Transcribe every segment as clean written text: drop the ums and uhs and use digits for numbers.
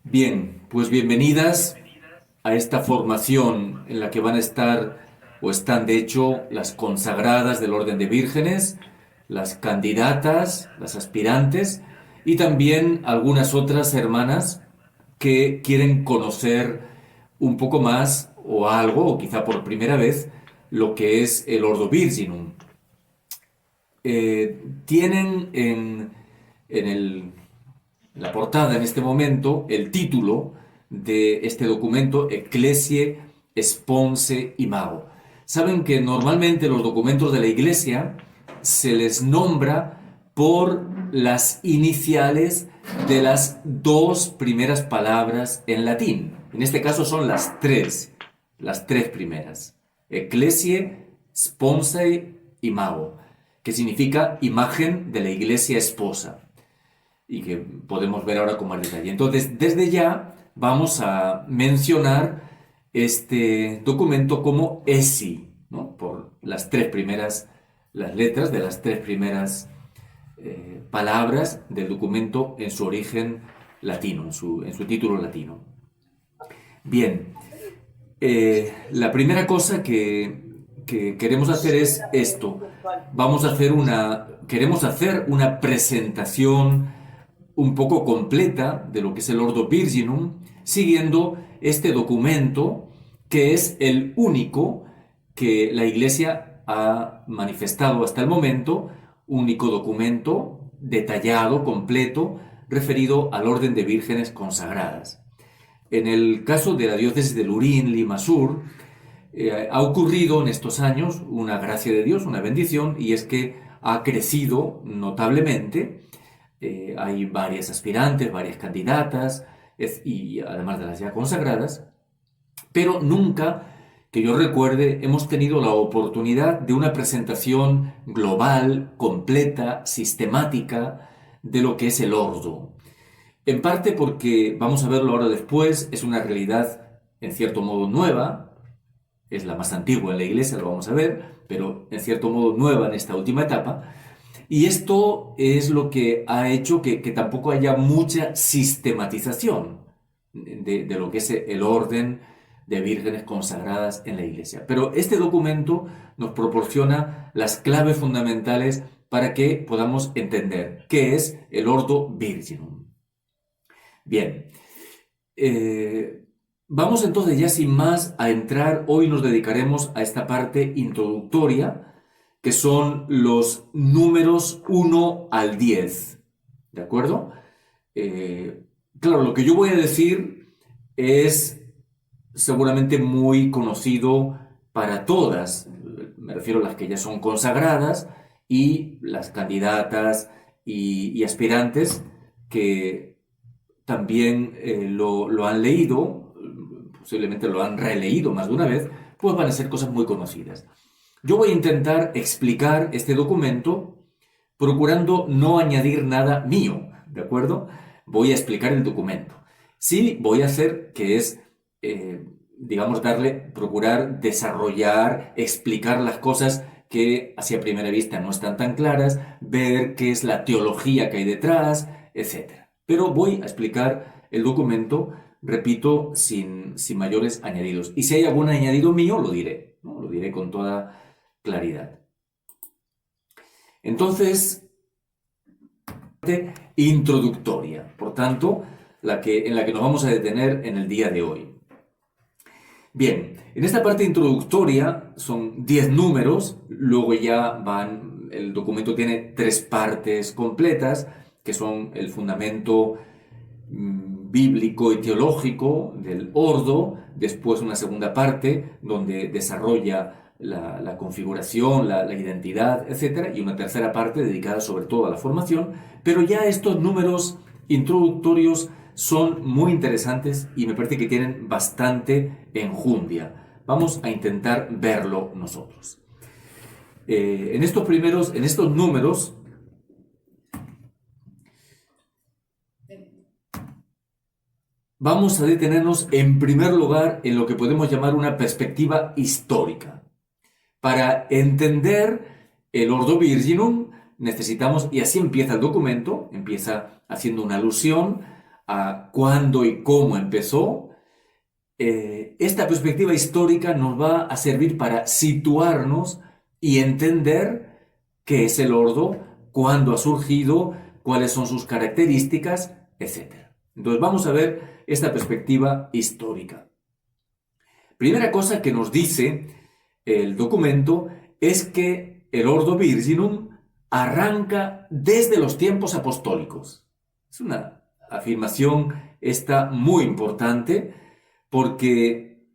Bien, pues bienvenidas a esta formación en la que van a estar o están de hecho las consagradas del orden de vírgenes, las candidatas, las aspirantes y también algunas otras hermanas que quieren conocer un poco más o algo, o quizá por primera vez, lo que es el Ordo Virginum. Tienen en la portada en este momento el título de este documento, Ecclesiae Sponse Imago. Saben que normalmente los documentos de la Iglesia se les nombra por las iniciales de las dos primeras palabras en latín. En este caso son las tres primeras. Ecclesiae Sponsae Imago, que significa imagen de la Iglesia esposa y que podemos ver ahora con más detalle. Entonces, desde ya vamos a mencionar este documento como ESI, ¿no? Por las tres primeras, las letras de las tres primeras palabras del documento en su origen latino, en su título latino. Bien, la primera cosa que queremos hacer es esto. Queremos hacer una presentación un poco completa de lo que es el Ordo Virginum, siguiendo este documento que es el único que la Iglesia ha manifestado hasta el momento, único documento detallado, completo, referido al orden de vírgenes consagradas. En el caso de la diócesis de Lurín, Lima Sur, ha ocurrido en estos años una gracia de Dios, una bendición, y es que ha crecido notablemente. Hay varias aspirantes, varias candidatas, y además de las ya consagradas, pero nunca, que yo recuerde, hemos tenido la oportunidad de una presentación global, completa, sistemática, de lo que es el ordo. En parte porque, vamos a verlo ahora después, es una realidad en cierto modo nueva, es la más antigua en la Iglesia, lo vamos a ver, pero en cierto modo nueva en esta última etapa. Y esto es lo que ha hecho que tampoco haya mucha sistematización de lo que es el orden de vírgenes consagradas en la Iglesia. Pero este documento nos proporciona las claves fundamentales para que podamos entender qué es el Ordo Virginum. Bien, vamos entonces ya sin más a entrar, hoy nos dedicaremos a esta parte introductoria, que son los números 1 al 10, ¿de acuerdo? Claro, lo que yo voy a decir es seguramente muy conocido para todas, me refiero a las que ya son consagradas y las candidatas y aspirantes que también lo han leído, posiblemente lo han releído más de una vez, pues van a ser cosas muy conocidas. Yo voy a intentar explicar este documento procurando no añadir nada mío, ¿de acuerdo? Voy a explicar el documento. Sí, voy a hacer que es, digamos, procurar desarrollar, explicar las cosas que hacia primera vista no están tan claras, ver qué es la teología que hay detrás, etc. Pero voy a explicar el documento, repito, sin mayores añadidos. Y si hay algún añadido mío, lo diré, ¿no? Lo diré con toda claridad. Entonces, introductoria, por tanto, en la que nos vamos a detener en el día de hoy. Bien, en esta parte introductoria son 10 números, luego ya el documento tiene 3 partes completas, que son el fundamento bíblico y teológico del ordo, después una segunda parte donde desarrolla la configuración, la identidad, etc. Y una tercera parte dedicada sobre todo a la formación, pero ya estos números introductorios son muy interesantes y me parece que tienen bastante enjundia. Vamos a intentar verlo nosotros. En estos números, vamos a detenernos en primer lugar en lo que podemos llamar una perspectiva histórica. Para entender el Ordo Virginum necesitamos, y así empieza el documento, empieza haciendo una alusión a cuándo y cómo empezó, esta perspectiva histórica nos va a servir para situarnos y entender qué es el ordo, cuándo ha surgido, cuáles son sus características, etc. Entonces vamos a ver esta perspectiva histórica. Primera cosa que nos dice el documento es que el Ordo Virginum arranca desde los tiempos apostólicos. Es una afirmación esta muy importante porque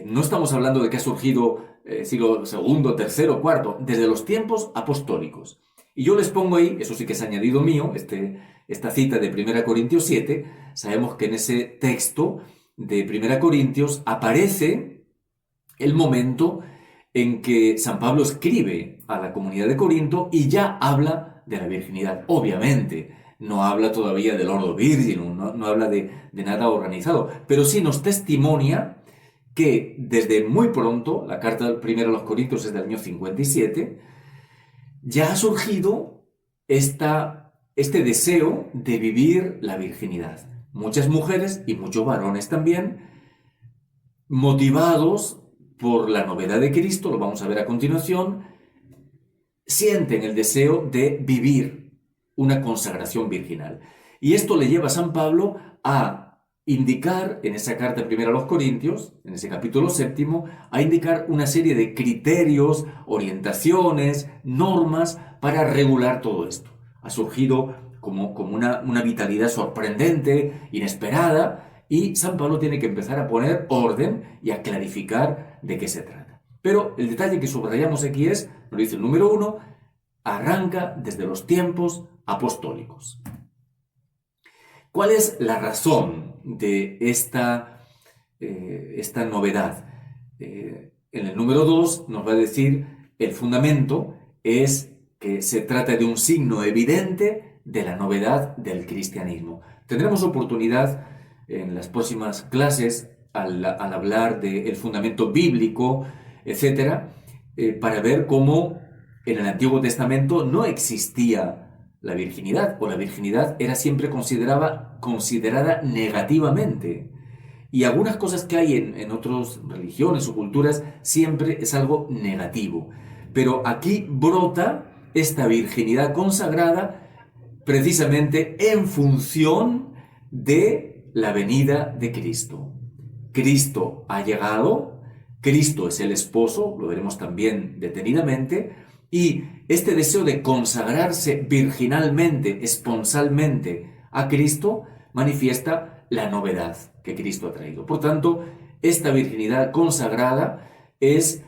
no estamos hablando de que ha surgido siglo segundo, tercero, cuarto, desde los tiempos apostólicos. Y yo les pongo ahí, eso sí que es añadido mío, esta cita de 1 Corintios 7, sabemos que en ese texto de 1 Corintios aparece el momento en que San Pablo escribe a la comunidad de Corinto y ya habla de la virginidad. Obviamente, no habla todavía del Ordo Virginum, no habla de nada organizado, pero sí nos testimonia que desde muy pronto, la carta primera a los Corintios es del año 57, ya ha surgido este deseo de vivir la virginidad. Muchas mujeres y muchos varones también, motivados por la novedad de Cristo, lo vamos a ver a continuación, sienten el deseo de vivir una consagración virginal. Y esto le lleva a San Pablo a indicar en esa carta primera a los Corintios, en ese capítulo 7, a indicar una serie de criterios, orientaciones, normas para regular todo esto. Ha surgido como una vitalidad sorprendente, inesperada, y San Pablo tiene que empezar a poner orden y a clarificar de qué se trata. Pero el detalle que subrayamos aquí es, nos dice el número 1, arranca desde los tiempos apostólicos. ¿Cuál es la razón de esta novedad? En el número 2 nos va a decir el fundamento es que se trata de un signo evidente de la novedad del cristianismo. Tendremos oportunidad en las próximas clases al hablar del fundamento bíblico, etc., para ver cómo en el Antiguo Testamento no existía la virginidad, o la virginidad era siempre considerada negativamente. Y algunas cosas que hay en otras religiones o culturas siempre es algo negativo. Pero aquí brota esta virginidad consagrada precisamente en función de la venida de Cristo. Cristo ha llegado, Cristo es el esposo, lo veremos también detenidamente, y este deseo de consagrarse virginalmente, esponsalmente a Cristo, manifiesta la novedad que Cristo ha traído. Por tanto, esta virginidad consagrada es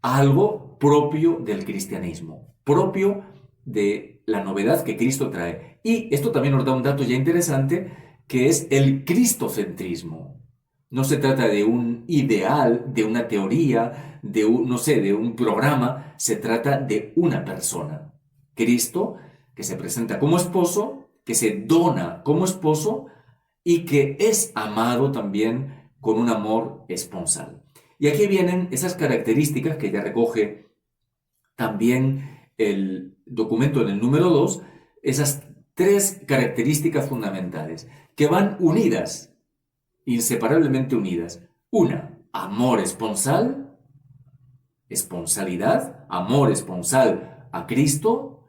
algo propio del cristianismo, propio de la novedad que Cristo trae. Y esto también nos da un dato ya interesante, que es el cristocentrismo. No se trata de un ideal, de una teoría, de un programa, se trata de una persona. Cristo, que se presenta como esposo, que se dona como esposo y que es amado también con un amor esponsal. Y aquí vienen esas características que ya recoge también el documento en el número 2, esas 3 características fundamentales que van unidas, inseparablemente unidas. Una, amor esponsal, esponsalidad, amor esponsal a Cristo.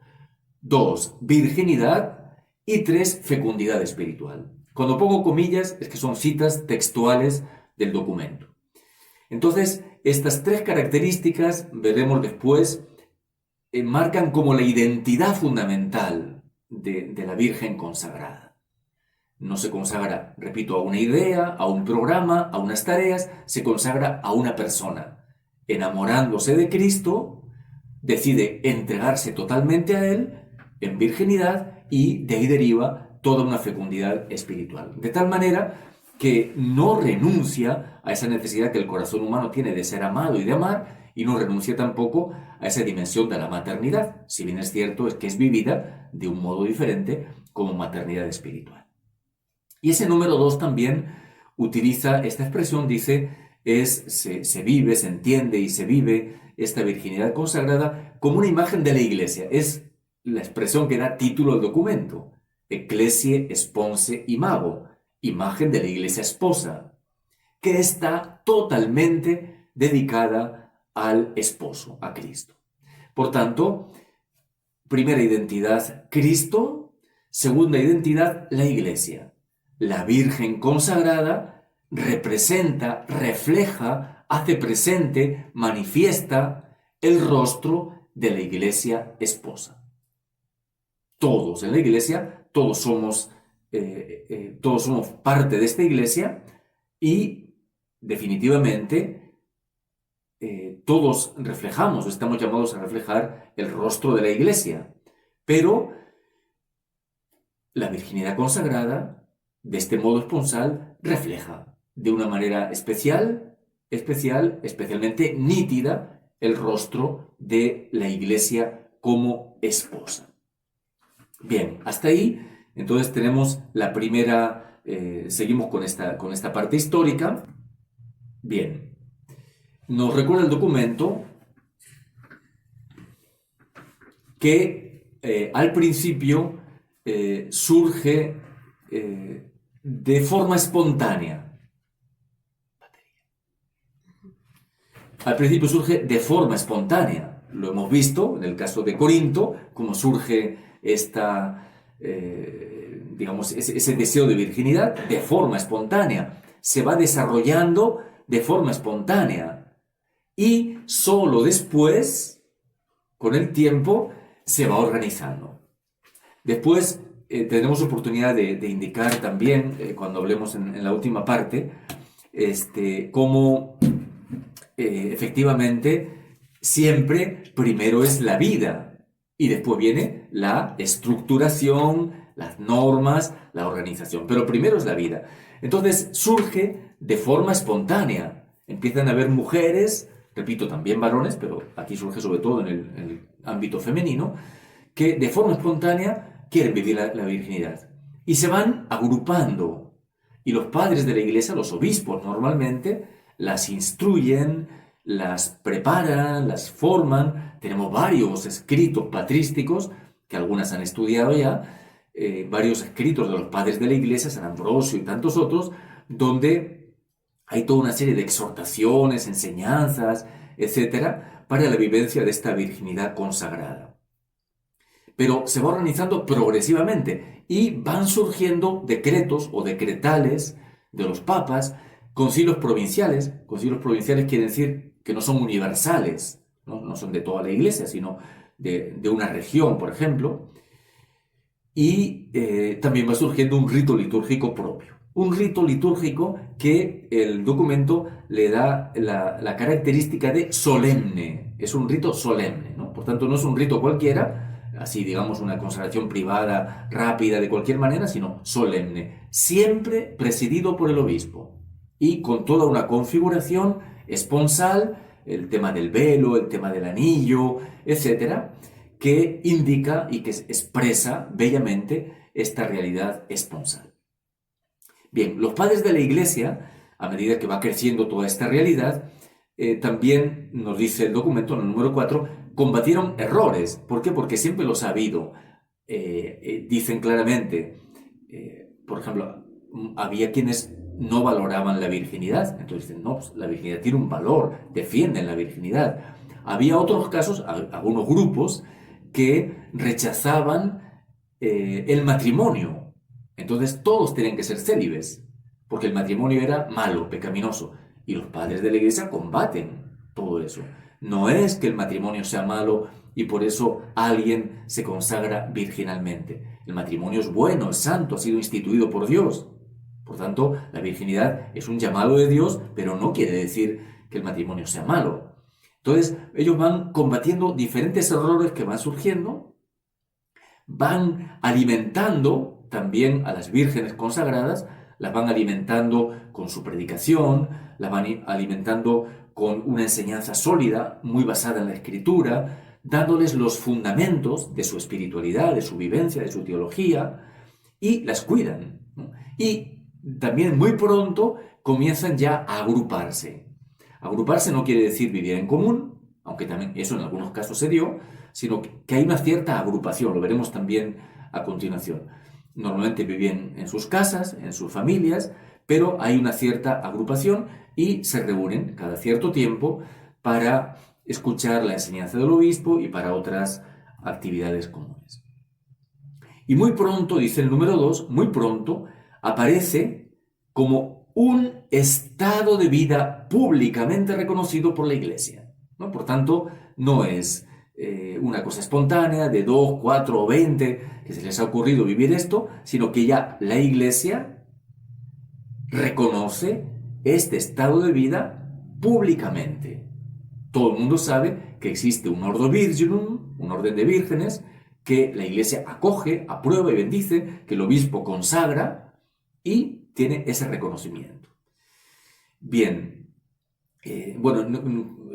2, virginidad. Y 3, fecundidad espiritual. Cuando pongo comillas es que son citas textuales del documento. Entonces, estas 3 características, veremos después, marcan como la identidad fundamental de la Virgen consagrada. No se consagra, repito, a una idea, a un programa, a unas tareas, se consagra a una persona. Enamorándose de Cristo, decide entregarse totalmente a Él en virginidad y de ahí deriva toda una fecundidad espiritual. De tal manera que no renuncia a esa necesidad que el corazón humano tiene de ser amado y de amar, y no renuncia tampoco a esa dimensión de la maternidad, si bien es cierto es que es vivida de un modo diferente como maternidad espiritual. Y ese número 2 también utiliza esta expresión, dice, se vive, se entiende y se vive esta virginidad consagrada como una imagen de la Iglesia. Es la expresión que da título al documento. Ecclesiae Sponsae Imago, imagen de la iglesia esposa, que está totalmente dedicada al esposo, a Cristo. Por tanto, primera identidad, Cristo. Segunda identidad, la iglesia. La Virgen consagrada representa, refleja, hace presente, manifiesta el rostro de la iglesia esposa. Todos en la iglesia, todos somos parte de esta iglesia y definitivamente todos reflejamos, estamos llamados a reflejar el rostro de la iglesia, pero la virginidad consagrada, de este modo esponsal, refleja de una manera especialmente nítida, el rostro de la iglesia como esposa. Bien, hasta ahí, entonces tenemos la primera, seguimos con esta parte histórica. Bien, nos recuerda el documento que al principio surge de forma espontánea. Al principio surge de forma espontánea. Lo hemos visto en el caso de Corinto, cómo surge ese deseo de virginidad de forma espontánea. Se va desarrollando de forma espontánea. Y solo después, con el tiempo, se va organizando. Después tendremos oportunidad de indicar también, cuando hablemos en la última parte, cómo efectivamente siempre primero es la vida y después viene la estructuración, las normas, la organización. Pero primero es la vida. Entonces surge de forma espontánea. Empiezan a haber mujeres, repito, también varones, pero aquí surge sobre todo en el ámbito femenino, que de forma espontánea quieren vivir la virginidad. Y se van agrupando. Y los padres de la iglesia, los obispos normalmente, las instruyen, las preparan, las forman. Tenemos varios escritos patrísticos, que algunas han estudiado ya, varios escritos de los padres de la iglesia, San Ambrosio y tantos otros, donde hay toda una serie de exhortaciones, enseñanzas, etcétera, para la vivencia de esta virginidad consagrada. Pero se va organizando progresivamente y van surgiendo decretos o decretales de los papas, concilios provinciales. Concilios provinciales quiere decir que no son universales, no son de toda la iglesia, sino de una región, por ejemplo. Y también va surgiendo un rito litúrgico propio. Un rito litúrgico que el documento le da la característica de solemne. Es un rito solemne, ¿no? Por tanto, no es un rito cualquiera, así digamos una consagración privada, rápida, de cualquier manera, sino solemne, siempre presidido por el obispo y con toda una configuración esponsal, el tema del velo, el tema del anillo, etcétera, que indica y que expresa bellamente esta realidad esponsal. Bien, los padres de la Iglesia, a medida que va creciendo toda esta realidad, también nos dice el documento, en el número 4, combatieron errores. ¿Por qué? Porque siempre los ha habido. Dicen claramente, por ejemplo, había quienes no valoraban la virginidad. Entonces dicen, no, pues la virginidad tiene un valor, defienden la virginidad. Había otros casos, algunos grupos, que rechazaban el matrimonio. Entonces todos tenían que ser célibes, porque el matrimonio era malo, pecaminoso. Y los padres de la iglesia combaten todo eso. No es que el matrimonio sea malo y por eso alguien se consagra virginalmente. El matrimonio es bueno, es santo, ha sido instituido por Dios. Por tanto, la virginidad es un llamado de Dios, pero no quiere decir que el matrimonio sea malo. Entonces, ellos van combatiendo diferentes errores que van surgiendo, van alimentando también a las vírgenes consagradas, las van alimentando con su predicación, las van alimentando con una enseñanza sólida, muy basada en la Escritura, dándoles los fundamentos de su espiritualidad, de su vivencia, de su teología, y las cuidan, ¿no? Y también muy pronto comienzan ya a agruparse. Agruparse no quiere decir vivir en común, aunque también eso en algunos casos se dio, sino que hay una cierta agrupación, lo veremos también a continuación. Normalmente viven en sus casas, en sus familias, pero hay una cierta agrupación y se reúnen cada cierto tiempo para escuchar la enseñanza del obispo y para otras actividades comunes. Y muy pronto, dice el número 2, muy pronto aparece como un estado de vida públicamente reconocido por la Iglesia, ¿no? Por tanto, no es una cosa espontánea de 2, 4 o 20 que se les ha ocurrido vivir esto, sino que ya la Iglesia reconoce este estado de vida públicamente. Todo el mundo sabe que existe un Ordo Virginum, un orden de vírgenes, que la Iglesia acoge, aprueba y bendice, que el obispo consagra y tiene ese reconocimiento. Bien, bueno,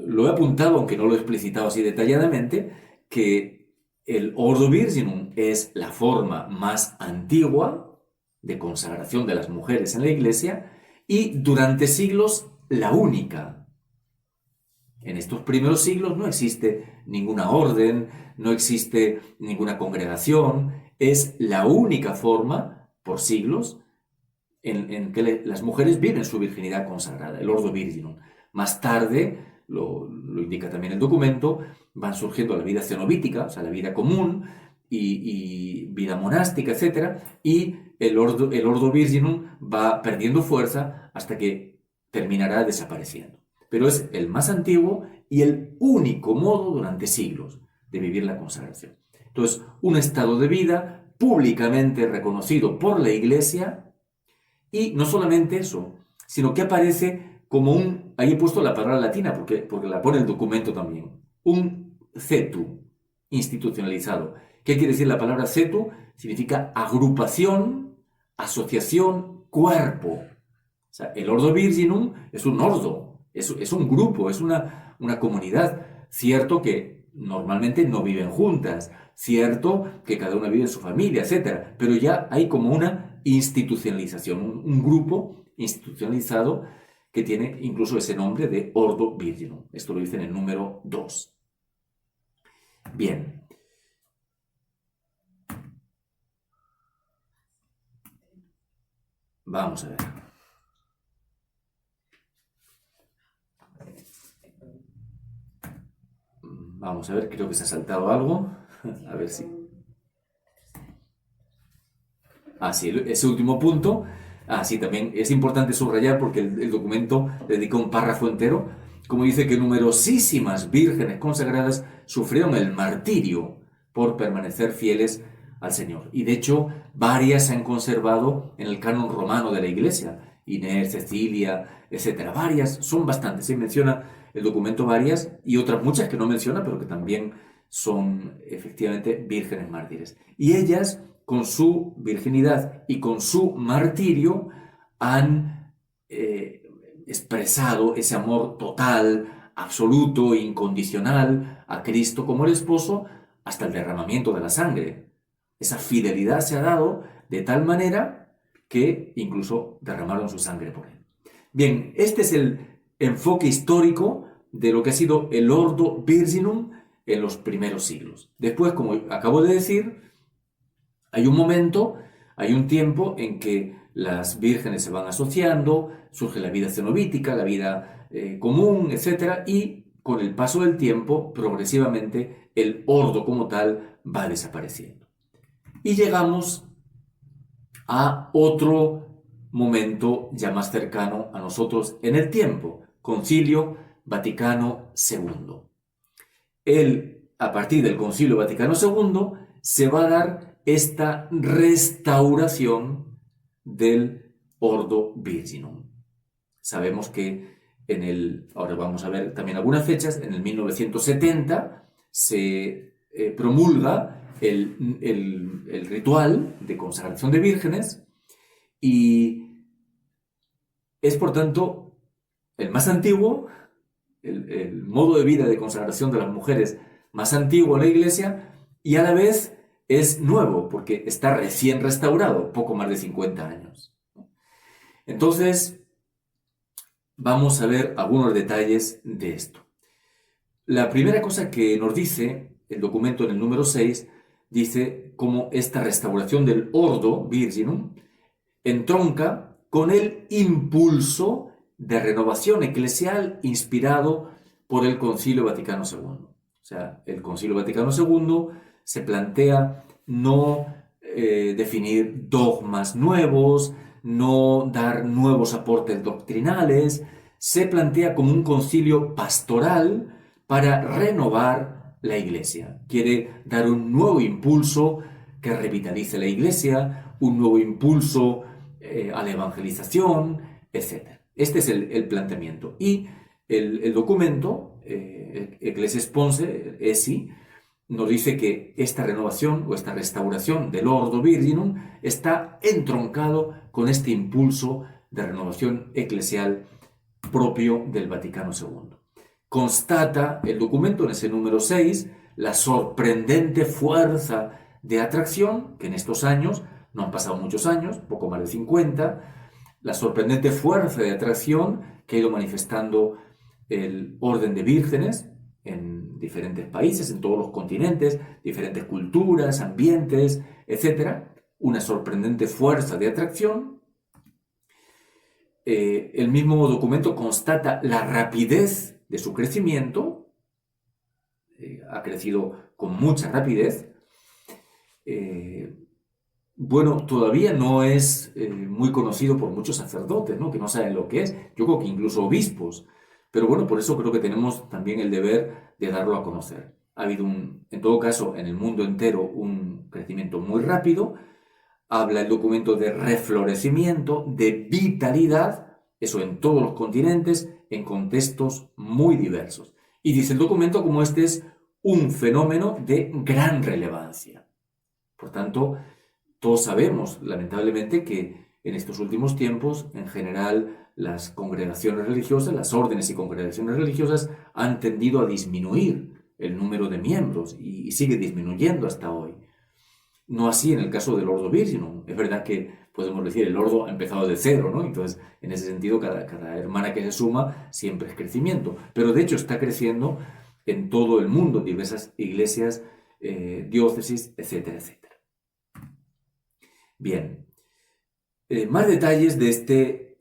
lo he apuntado, aunque no lo he explicitado así detalladamente, que el Ordo Virginum es la forma más antigua de consagración de las mujeres en la Iglesia y durante siglos la única. En estos primeros siglos no existe ninguna orden, no existe ninguna congregación, es la única forma, por siglos, en que las mujeres viven su virginidad consagrada, el Ordo Virginum. Más tarde, lo indica también el documento, van surgiendo la vida cenobítica, o sea, la vida común, y vida monástica, etc. Y el Ordo Virginum va perdiendo fuerza hasta que terminará desapareciendo. Pero es el más antiguo y el único modo durante siglos de vivir la consagración. Entonces, un estado de vida públicamente reconocido por la Iglesia. Y no solamente eso, sino que aparece como un, ahí he puesto la palabra latina porque la pone el documento también, un cetu institucionalizado. ¿Qué quiere decir la palabra cetu? Significa agrupación, asociación, cuerpo. O sea, el Ordo Virginum es un ordo, es un grupo, es una comunidad. Cierto que normalmente no viven juntas, cierto que cada una vive en su familia, etc. Pero ya hay como una institucionalización, un grupo institucionalizado que tiene incluso ese nombre de Ordo Virginum. Esto lo dice en el número 2. Bien. Vamos a ver. Vamos a ver, creo que se ha saltado algo. A ver si... Ah, sí, ese último punto. Ah, sí, también es importante subrayar porque el documento dedica un párrafo entero, como dice que numerosísimas vírgenes consagradas sufrieron el martirio por permanecer fieles al Señor. Y de hecho, varias se han conservado en el canon romano de la Iglesia. Inés, Cecilia, etcétera. Varias, son bastantes. Se menciona el documento varias y otras muchas que no menciona, pero que también son efectivamente vírgenes mártires. Y ellas, con su virginidad y con su martirio, han expresado ese amor total, absoluto, incondicional a Cristo como el esposo hasta el derramamiento de la sangre. Esa fidelidad se ha dado de tal manera que incluso derramaron su sangre por él. Bien, este es el enfoque histórico de lo que ha sido el Ordo Virginum en los primeros siglos. Después, como acabo de decir, hay un momento, hay un tiempo en que las vírgenes se van asociando, surge la vida cenobítica, la vida común, etc. Y con el paso del tiempo, progresivamente, el ordo como tal va desapareciendo. Y llegamos a otro momento ya más cercano a nosotros en el tiempo, Concilio Vaticano II. A partir del Concilio Vaticano II se va a dar esta restauración del Ordo Virginum. Sabemos que ahora vamos a ver también algunas fechas, en el 1970 se promulga el ritual de consagración de vírgenes y es por tanto el más antiguo, el modo de vida de consagración de las mujeres más antiguo en la Iglesia y a la vez es nuevo porque está recién restaurado, poco más de 50 años. Entonces, vamos a ver algunos detalles de esto. La primera cosa que nos dice el documento en el número 6 dice cómo esta restauración del Ordo Virginum entronca con el impulso de renovación eclesial inspirado por el Concilio Vaticano II. O sea, el Concilio Vaticano II se plantea no definir dogmas nuevos, no dar nuevos aportes doctrinales, se plantea como un concilio pastoral para renovar la Iglesia. Quiere dar un nuevo impulso que revitalice la Iglesia, un nuevo impulso a la evangelización, etc. Este es el planteamiento. Y el documento, Ecclesia Sponse, ESI, nos dice que esta renovación o esta restauración del Ordo Virginum está entroncado con este impulso de renovación eclesial propio del Vaticano II. Constata el documento en ese número 6 la sorprendente fuerza de atracción que en estos años, no han pasado muchos años, poco más de 50, la sorprendente fuerza de atracción que ha ido manifestando el orden de vírgenes en diferentes países, en todos los continentes, diferentes culturas, ambientes, etc. Una sorprendente fuerza de atracción. El mismo documento constata la rapidez de su crecimiento. Ha crecido con mucha rapidez. Bueno, todavía no es muy conocido por muchos sacerdotes, ¿no? Que no saben lo que es. Yo creo que incluso obispos. Pero bueno, por eso creo que tenemos también el deber de darlo a conocer. Ha habido, en todo caso, en el mundo entero, un crecimiento muy rápido. Habla el documento de reflorecimiento, de vitalidad, eso en todos los continentes, en contextos muy diversos. Y dice el documento como este es un fenómeno de gran relevancia. Por tanto, todos sabemos, lamentablemente, que en estos últimos tiempos, en general, las congregaciones religiosas, las órdenes y congregaciones religiosas han tendido a disminuir el número de miembros y sigue disminuyendo hasta hoy. No así en el caso del Ordo Virginum. Es verdad que podemos decir el Ordo ha empezado de cero, ¿no? Entonces, en ese sentido, cada hermana que se suma siempre es crecimiento. Pero de hecho está creciendo en todo el mundo, en diversas iglesias, diócesis, etcétera, etcétera. Bien, más detalles de este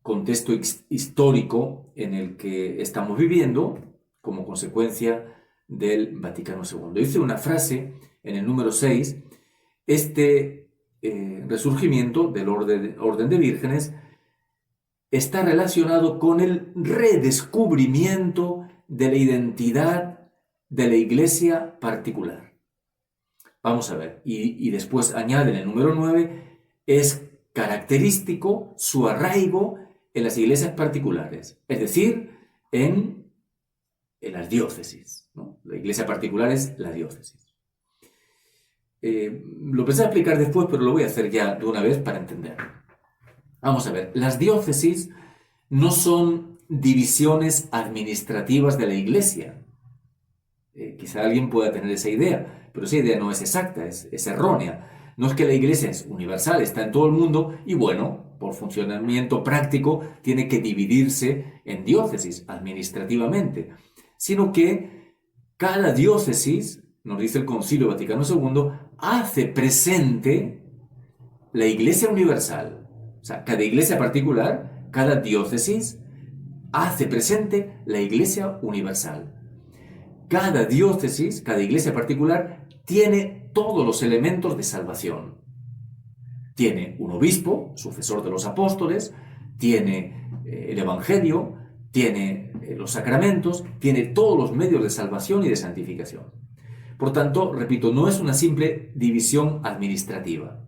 contexto histórico en el que estamos viviendo como consecuencia del Vaticano II. Dice una frase en el número 6, este resurgimiento del orden de vírgenes está relacionado con el redescubrimiento de la identidad de la iglesia particular. Vamos a ver, y después añade en el número 9, es característico su arraigo en las iglesias particulares, es decir, en las diócesis, ¿no? La iglesia particular es la diócesis. Lo pensé explicar después, pero lo voy a hacer ya de una vez para entender. Vamos a ver, las diócesis no son divisiones administrativas de la iglesia. Quizá alguien pueda tener esa idea, pero esa idea no es exacta, es errónea. No es que la iglesia es universal, está en todo el mundo y bueno, por funcionamiento práctico tiene que dividirse en diócesis administrativamente, sino que cada diócesis, nos dice el Concilio Vaticano II, hace presente la iglesia universal. O sea, cada iglesia particular, cada diócesis, hace presente la iglesia universal. Cada diócesis, cada iglesia particular, tiene todos los elementos de salvación. Tiene un obispo, sucesor de los apóstoles, tiene el Evangelio, tiene los sacramentos, tiene todos los medios de salvación y de santificación. Por tanto, repito, no es una simple división administrativa.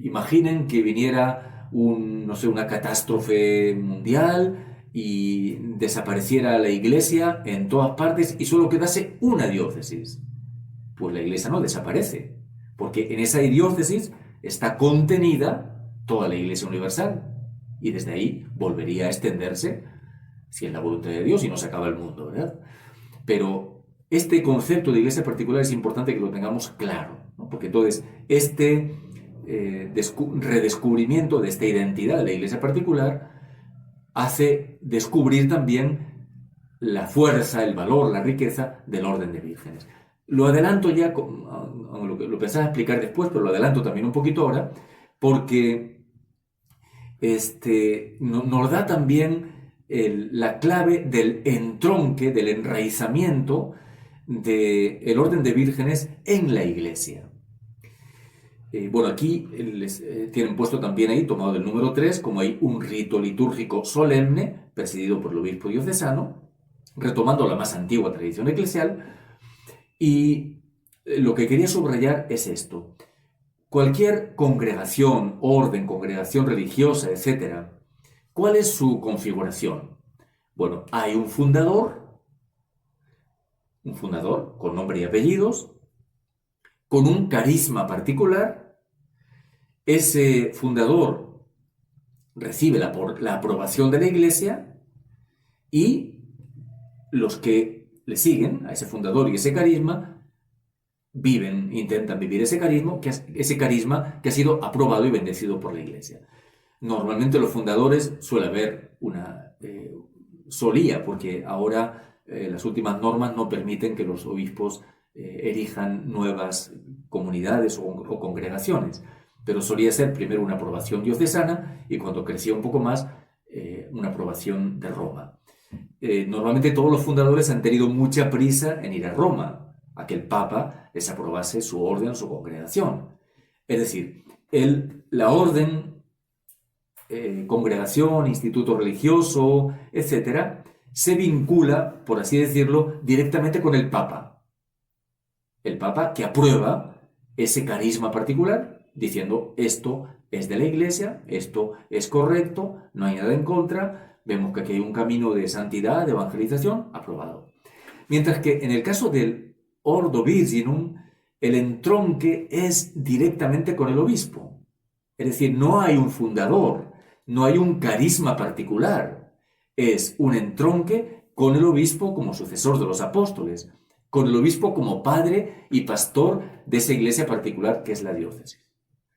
Imaginen que viniera una catástrofe mundial y desapareciera la iglesia en todas partes y solo quedase una diócesis. Pues la iglesia no desaparece, porque en esa diócesis está contenida toda la iglesia universal y desde ahí volvería a extenderse si es la voluntad de Dios y no se acaba el mundo, ¿verdad? Pero este concepto de iglesia particular es importante que lo tengamos claro, ¿no? Porque entonces este redescubrimiento de esta identidad de la iglesia particular hace descubrir también la fuerza, el valor, la riqueza del orden de vírgenes. Lo adelanto ya, lo pensaba explicar después, pero lo adelanto también un poquito ahora, porque nos da también la clave del entronque, del enraizamiento del orden de vírgenes en la Iglesia. Bueno, aquí les tienen puesto también ahí, tomado del número 3, como hay un rito litúrgico solemne, presidido por el obispo diocesano, retomando la más antigua tradición eclesial, y lo que quería subrayar es esto. Cualquier congregación, orden, congregación religiosa, etc., ¿cuál es su configuración? Bueno, hay un fundador con nombre y apellidos, con un carisma particular. Ese fundador recibe la aprobación de la Iglesia y los que le siguen a ese fundador y ese carisma intentan vivir ese carisma que ha sido aprobado y bendecido por la Iglesia. Normalmente los fundadores suele haber solía, porque ahora las últimas normas no permiten que los obispos erijan nuevas comunidades o congregaciones, pero solía ser primero una aprobación diocesana y cuando crecía un poco más, una aprobación de Roma. Normalmente todos los fundadores han tenido mucha prisa en ir a Roma, a que el Papa les aprobase su orden, su congregación. Es decir, la orden, congregación, instituto religioso, etc., se vincula, por así decirlo, directamente con el Papa. El Papa que aprueba ese carisma particular, diciendo esto es de la Iglesia, esto es correcto, no hay nada en contra, vemos que aquí hay un camino de santidad, de evangelización, aprobado. Mientras que en el caso del Ordo Virginum, el entronque es directamente con el obispo. Es decir, no hay un fundador, no hay un carisma particular. Es un entronque con el obispo como sucesor de los apóstoles, con el obispo como padre y pastor de esa iglesia particular que es la diócesis.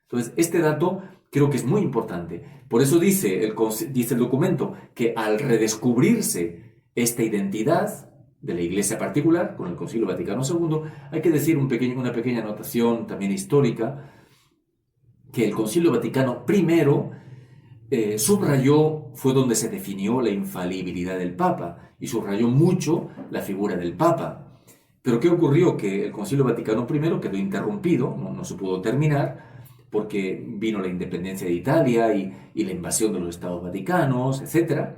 Entonces, este dato creo que es muy importante. Por eso dice el documento que al redescubrirse esta identidad de la iglesia particular con el Concilio Vaticano II, hay que decir una pequeña anotación también histórica, que el Concilio Vaticano I subrayó, fue donde se definió la infalibilidad del Papa, y subrayó mucho la figura del Papa. Pero ¿qué ocurrió? Que el Concilio Vaticano I quedó interrumpido, no se pudo terminar, porque vino la independencia de Italia y la invasión de los Estados Vaticanos, etc.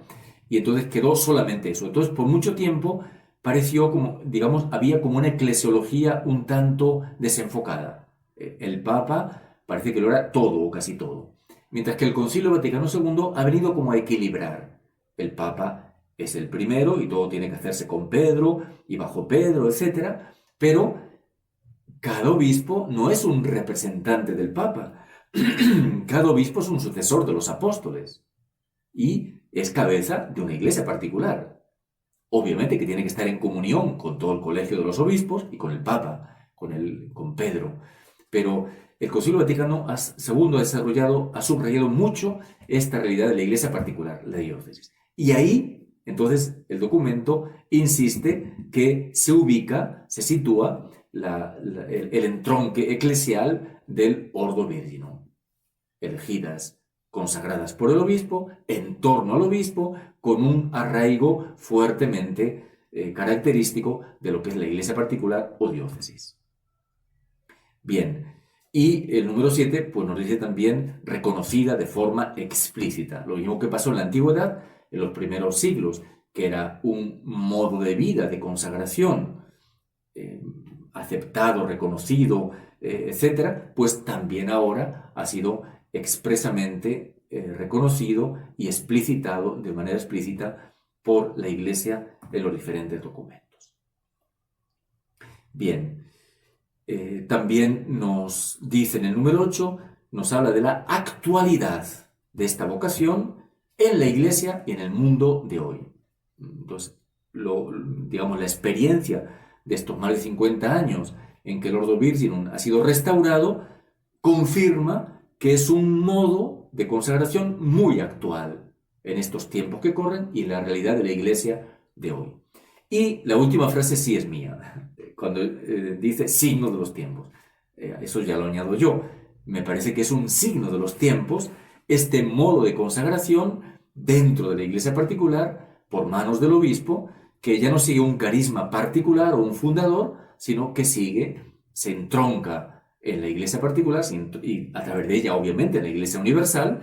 Y entonces quedó solamente eso. Entonces, por mucho tiempo pareció como, digamos, había como una eclesiología un tanto desenfocada. El Papa parece que lo era todo o casi todo. Mientras que el Concilio Vaticano II ha venido como a equilibrar. El Papa es el primero y todo tiene que hacerse con Pedro y bajo Pedro, etc. Pero cada obispo no es un representante del Papa. Cada obispo es un sucesor de los apóstoles y es cabeza de una iglesia particular. Obviamente que tiene que estar en comunión con todo el colegio de los obispos y con el Papa, con Pedro. Pero el Concilio Vaticano II ha subrayado mucho esta realidad de la iglesia particular, la diócesis. Y ahí, entonces, el documento insiste que se sitúa el entronque eclesial del Ordo Virginum. Elegidas, consagradas por el obispo, en torno al obispo, con un arraigo fuertemente característico de lo que es la iglesia particular o diócesis. Bien, y el número 7 pues nos dice también reconocida de forma explícita. Lo mismo que pasó en la antigüedad, en los primeros siglos, que era un modo de vida, de consagración, aceptado, reconocido, etc., pues también ahora ha sido expresamente reconocido y explicitado de manera explícita por la Iglesia en los diferentes documentos. Bien, también nos dice en el número 8, nos habla de la actualidad de esta vocación en la Iglesia y en el mundo de hoy. Entonces, digamos, la experiencia de estos más de 50 años en que el Ordo Virginum ha sido restaurado, confirma que es un modo de consagración muy actual en estos tiempos que corren y en la realidad de la Iglesia de hoy. Y la última frase sí es mía, cuando dice signo de los tiempos. Eso ya lo añado yo. Me parece que es un signo de los tiempos este modo de consagración dentro de la iglesia particular por manos del obispo, que ya no sigue un carisma particular o un fundador, sino que se entronca en la iglesia particular y a través de ella, obviamente, en la iglesia universal,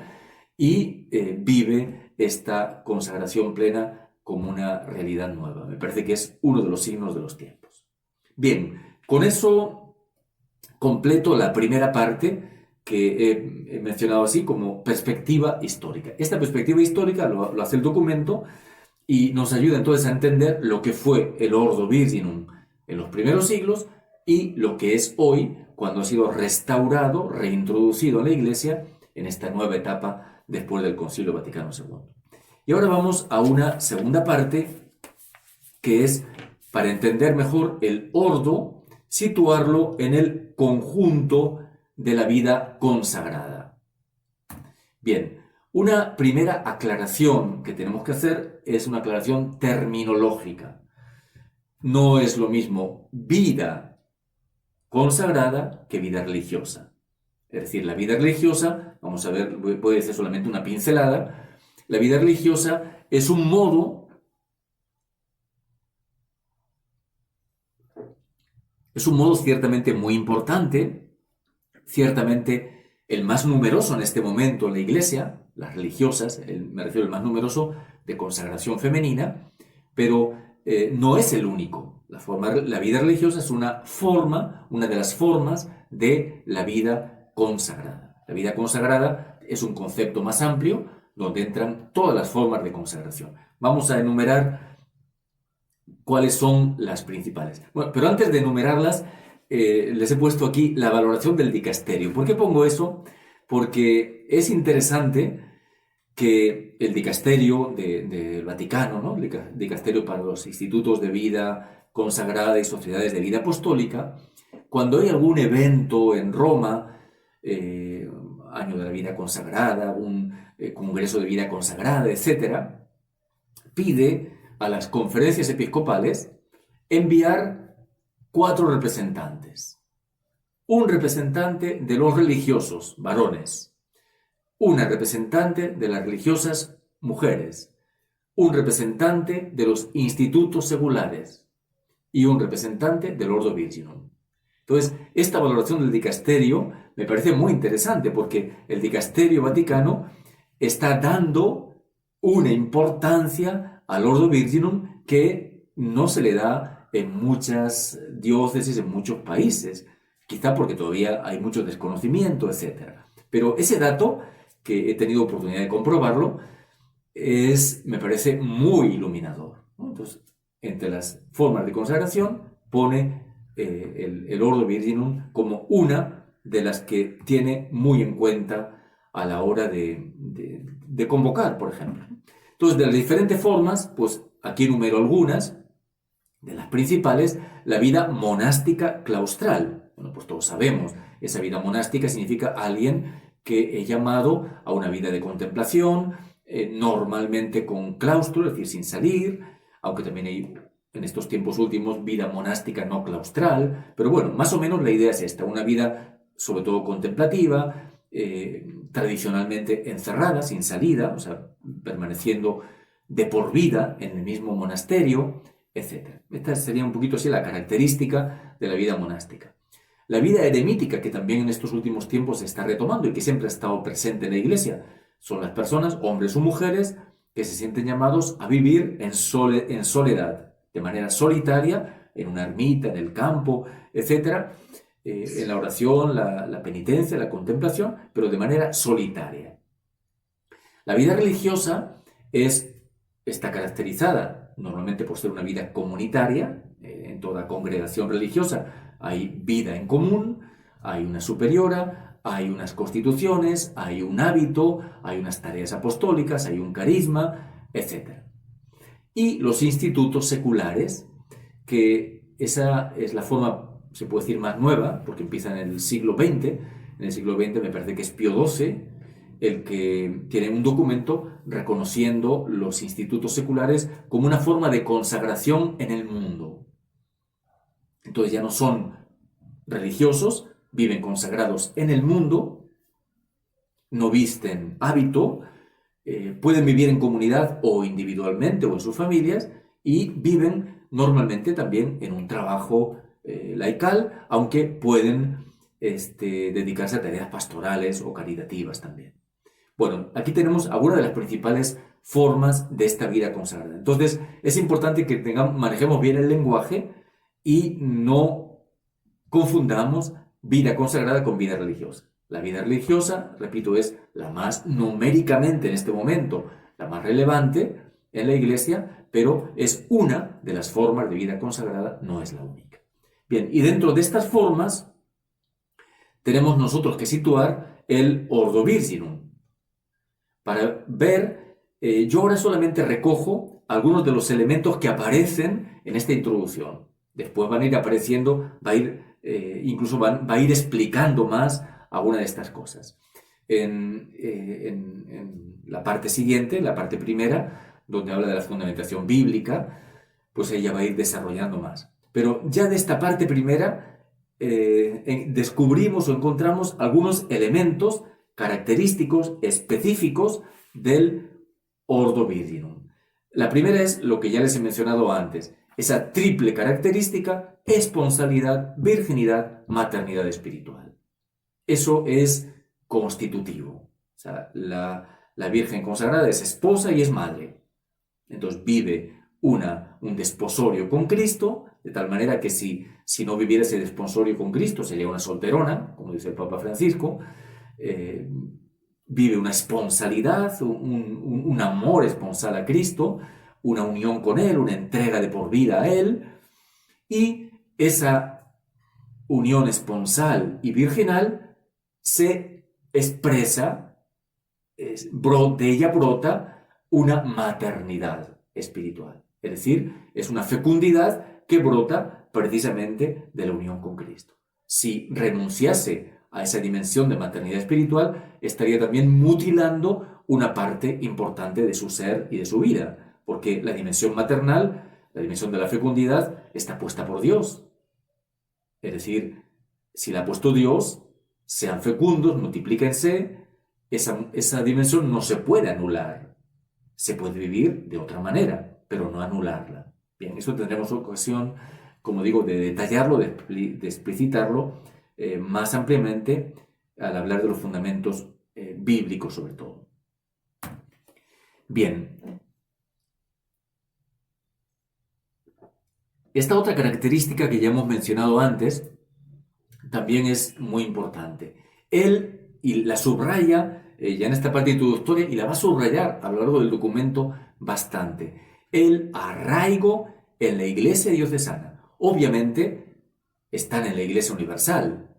y vive esta consagración plena como una realidad nueva. Me parece que es uno de los signos de los tiempos. Bien, con eso completo la primera parte que he mencionado así como perspectiva histórica. Esta perspectiva histórica lo hace el documento y nos ayuda entonces a entender lo que fue el Ordo Virginum en los primeros siglos y lo que es hoy cuando ha sido restaurado, reintroducido en la Iglesia en esta nueva etapa después del Concilio Vaticano II. Y ahora vamos a una segunda parte que es para entender mejor el ordo, situarlo en el conjunto de la vida consagrada. Bien, una primera aclaración que tenemos que hacer es una aclaración terminológica. No es lo mismo vida consagrada que vida religiosa. Es decir, la vida religiosa, vamos a ver, puede ser solamente una pincelada, la vida religiosa es un modo ciertamente muy importante, ciertamente el más numeroso en este momento en la Iglesia, las religiosas, me refiero al más numeroso de consagración femenina, pero no es el único. La vida religiosa es una de las formas de la vida consagrada. La vida consagrada es un concepto más amplio donde entran todas las formas de consagración. Vamos a enumerar cuáles son las principales. Bueno, pero antes de enumerarlas, les he puesto aquí la valoración del dicasterio. ¿Por qué pongo eso? Porque es interesante que el dicasterio del Vaticano, ¿no? El dicasterio para los institutos de vida consagrada y sociedades de vida apostólica, cuando hay algún evento en Roma, año de la vida consagrada, un congreso de vida consagrada, etc., pide a las conferencias episcopales enviar 4 representantes. Un representante de los religiosos, varones. Una representante de las religiosas, mujeres. Un representante de los institutos seculares. Y un representante del Ordo Virginum. Entonces, esta valoración del dicasterio me parece muy interesante porque el dicasterio vaticano está dando una importancia al Ordo Virginum que no se le da en muchas diócesis, en muchos países, quizá porque todavía hay mucho desconocimiento, etc. Pero ese dato, que he tenido oportunidad de comprobarlo, me parece muy iluminador, ¿no? Entonces, entre las formas de consagración pone el Ordo Virginum como una de las que tiene muy en cuenta a la hora de convocar, por ejemplo. Entonces, de las diferentes formas, pues aquí enumero algunas, de las principales, la vida monástica claustral. Bueno, pues todos sabemos, esa vida monástica significa alguien que es llamado a una vida de contemplación, normalmente con claustro, es decir, sin salir, aunque también hay en estos tiempos últimos vida monástica no claustral, pero bueno, más o menos la idea es esta, una vida sobre todo contemplativa, tradicionalmente encerrada, sin salida, o sea, permaneciendo de por vida en el mismo monasterio, etc. Esta sería un poquito así la característica de la vida monástica. La vida eremítica, que también en estos últimos tiempos se está retomando y que siempre ha estado presente en la Iglesia, son las personas, hombres o mujeres, que se sienten llamados a vivir en soledad, de manera solitaria, en una ermita, en el campo, etc., en la oración, la penitencia, la contemplación, pero de manera solitaria. La vida religiosa está caracterizada normalmente por ser una vida comunitaria. En toda congregación religiosa hay vida en común, hay una superiora, hay unas constituciones, hay un hábito, hay unas tareas apostólicas, hay un carisma, etc. Y los institutos seculares, que esa es la forma, se puede decir, más nueva, porque empieza en el siglo XX. En el siglo XX me parece que es Pío XII, el que tiene un documento reconociendo los institutos seculares como una forma de consagración en el mundo. Entonces ya no son religiosos, viven consagrados en el mundo, no visten hábito, pueden vivir en comunidad o individualmente o en sus familias y viven normalmente también en un trabajo laical, aunque pueden dedicarse a tareas pastorales o caritativas también. Bueno, aquí tenemos algunas de las principales formas de esta vida consagrada. Entonces, es importante que manejemos bien el lenguaje y no confundamos vida consagrada con vida religiosa. La vida religiosa, repito, es la más numéricamente en este momento, la más relevante en la Iglesia, pero es una de las formas de vida consagrada, no es la única. Bien, y dentro de estas formas tenemos nosotros que situar el Ordo Virginum. Para ver, yo ahora solamente recojo algunos de los elementos que aparecen en esta introducción. Después van a ir apareciendo, incluso va a ir explicando más alguna de estas cosas. En la parte siguiente, la parte primera, donde habla de la fundamentación bíblica, pues ella va a ir desarrollando más. Pero ya de esta parte primera descubrimos o encontramos algunos elementos característicos específicos del Ordo Virginum. La primera es lo que ya les he mencionado antes, esa triple característica: esponsalidad, virginidad, maternidad espiritual. Eso es constitutivo. O sea, la Virgen consagrada es esposa y es madre. Entonces vive un desposorio con Cristo, de tal manera que si no viviera ese desposorio con Cristo sería una solterona, como dice el Papa Francisco. Vive una esponsalidad, un amor esponsal a Cristo, una unión con Él, una entrega de por vida a Él, y esa unión esponsal y virginal se expresa, de ella brota una maternidad espiritual, es decir, es una fecundidad que brota precisamente de la unión con Cristo. Si renunciase a esa dimensión de maternidad espiritual, estaría también mutilando una parte importante de su ser y de su vida, porque la dimensión maternal, la dimensión de la fecundidad, está puesta por Dios. Es decir, si la ha puesto Dios, sean fecundos, multiplíquense, esa dimensión no se puede anular. Se puede vivir de otra manera, pero no anularla. Bien, eso tendremos ocasión, como digo, de detallarlo, de explicitarlo más ampliamente al hablar de los fundamentos bíblicos sobre todo. Bien. Esta otra característica que ya hemos mencionado antes también es muy importante. Él, y la subraya ya en esta parte introductoria, y la va a subrayar a lo largo del documento bastante. El arraigo en la Iglesia diocesana. Obviamente están en la Iglesia universal,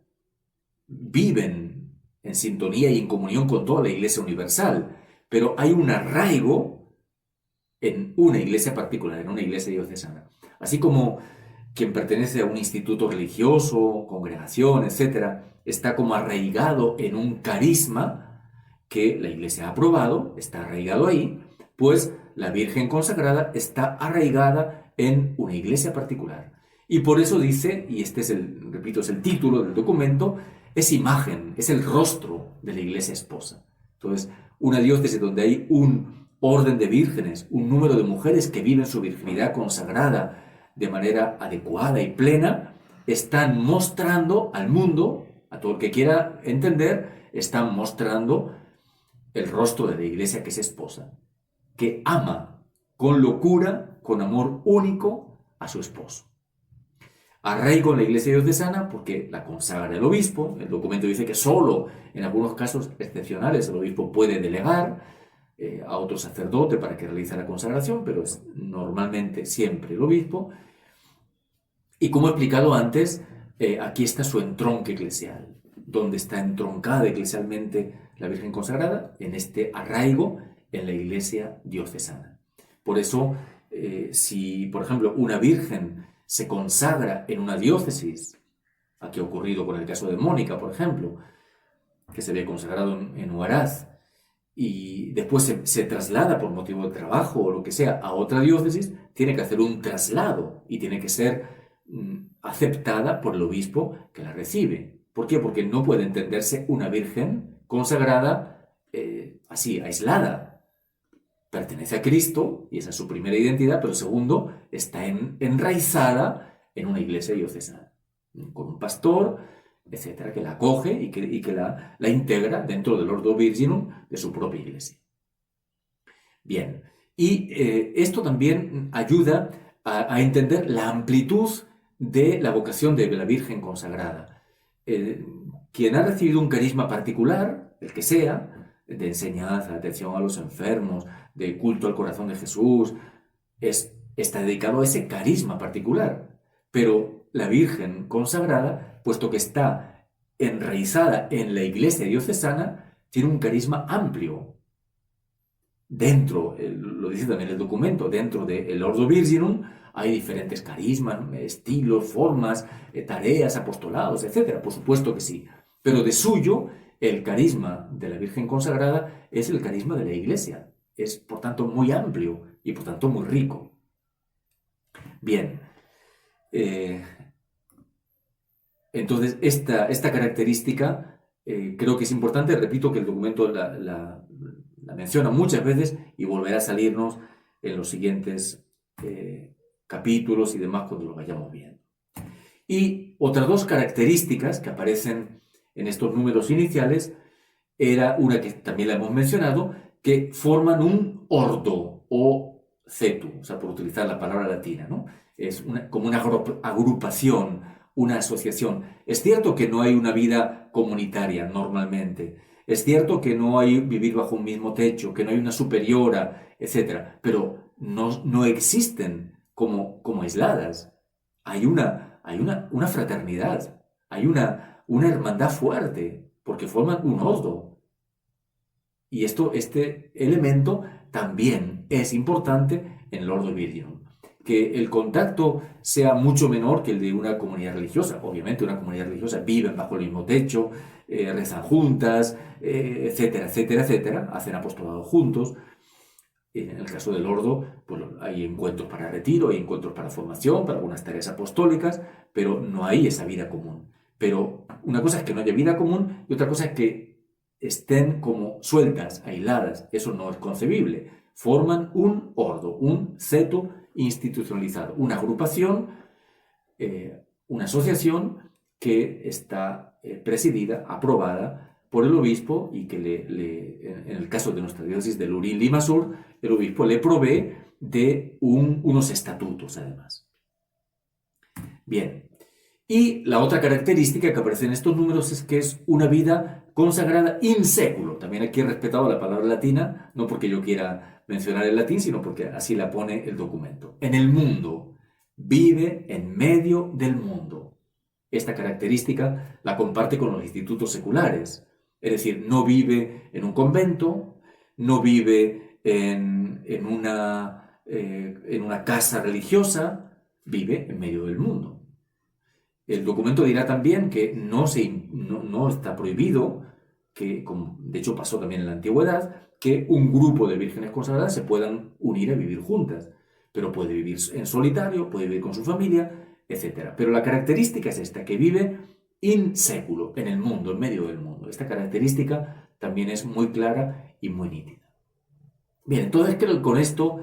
viven en sintonía y en comunión con toda la Iglesia universal, pero hay un arraigo en una iglesia particular, en una iglesia diocesana. Así como quien pertenece a un instituto religioso, congregación, etc., está como arraigado en un carisma que la Iglesia ha aprobado, está arraigado ahí, pues la Virgen consagrada está arraigada en una iglesia particular. Y por eso dice, y este es repito, es el título del documento, es imagen, es el rostro de la iglesia esposa. Entonces, una diócesis donde hay un orden de vírgenes, un número de mujeres que viven su virginidad consagrada de manera adecuada y plena, están mostrando al mundo, a todo el que quiera entender, están mostrando el rostro de la iglesia que es esposa, que ama con locura, con amor único a su esposo. Arraigo en la iglesia diocesana porque la consagra el obispo. El documento dice que solo en algunos casos excepcionales el obispo puede delegar a otro sacerdote para que realice la consagración, pero es normalmente siempre el obispo. Y como he explicado antes, aquí está su entronque eclesial, donde está entroncada eclesialmente la Virgen consagrada, en este arraigo en la iglesia diocesana. Por eso, si, por ejemplo, una virgen se consagra en una diócesis, aquí ha ocurrido con el caso de Mónica, por ejemplo, que se había consagrado en Huaraz, y después se traslada por motivo de trabajo o lo que sea a otra diócesis, tiene que hacer un traslado y tiene que ser aceptada por el obispo que la recibe. ¿Por qué? Porque no puede entenderse una virgen consagrada así, aislada. Pertenece a Cristo, y esa es su primera identidad, pero segundo, está enraizada en una iglesia diocesana, con un pastor, etcétera, que la acoge y que la integra dentro del Ordo Virginum de su propia iglesia. Bien, y esto también ayuda a entender la amplitud de la vocación de la Virgen consagrada. Quien ha recibido un carisma particular, el que sea, de enseñanza, de atención a los enfermos, de culto al corazón de Jesús, está dedicado a ese carisma particular. Pero la Virgen consagrada, puesto que está enraizada en la iglesia diocesana, tiene un carisma amplio. Dentro, lo dice también el documento, dentro del Ordo Virginum hay diferentes carismas, estilos, formas, tareas, apostolados, etc. Por supuesto que sí. Pero de suyo, el carisma de la Virgen consagrada es el carisma de la Iglesia. Es, por tanto, muy amplio y, por tanto, muy rico. Bien. Entonces, esta característica creo que es importante. Repito que el documento la menciona muchas veces y volverá a salirnos en los siguientes capítulos y demás cuando lo vayamos viendo. Y otras dos características que aparecen en estos números iniciales era una que también la hemos mencionado, que forman un ordo o cetu, o sea, por utilizar la palabra latina, ¿no? Es como una agrupación, una asociación. Es cierto que no hay una vida comunitaria normalmente. Es cierto que no hay vivir bajo un mismo techo, que no hay una superiora, etc. Pero no existen como aisladas. Hay una fraternidad, hay una hermandad fuerte, porque forman un ordo. Y este elemento también es importante en el Ordo Virginum. Que el contacto sea mucho menor que el de una comunidad religiosa. Obviamente una comunidad religiosa viven bajo el mismo techo, rezan juntas, etcétera, etcétera, etcétera, hacen apostolado juntos. En el caso del Ordo, pues hay encuentros para retiro, hay encuentros para formación, para algunas tareas apostólicas, pero no hay esa vida común. Pero una cosa es que no haya vida común y otra cosa es que estén como sueltas, aisladas. Eso no es concebible. Forman un ordo, un ceto institucionalizado, una agrupación, una asociación que está presidida, aprobada por el obispo y que en el caso de nuestra diócesis de Lurín-Limasur, el obispo le provee de unos estatutos además. Bien, y la otra característica que aparece en estos números es que es una vida consagrada in seculo. También aquí he respetado la palabra latina, no porque yo quiera mencionar el latín, sino porque así la pone el documento. En el mundo, vive en medio del mundo. Esta característica la comparte con los institutos seculares. Es decir, no vive en un convento, no vive en una casa religiosa, vive en medio del mundo. El documento dirá también que no está prohibido, que de hecho pasó también en la antigüedad, que un grupo de vírgenes consagradas se puedan unir a vivir juntas. Pero puede vivir en solitario, puede vivir con su familia, etc. Pero la característica es esta, que vive in seculo, en el mundo, en medio del mundo. Esta característica también es muy clara y muy nítida. Bien, entonces creo que con esto,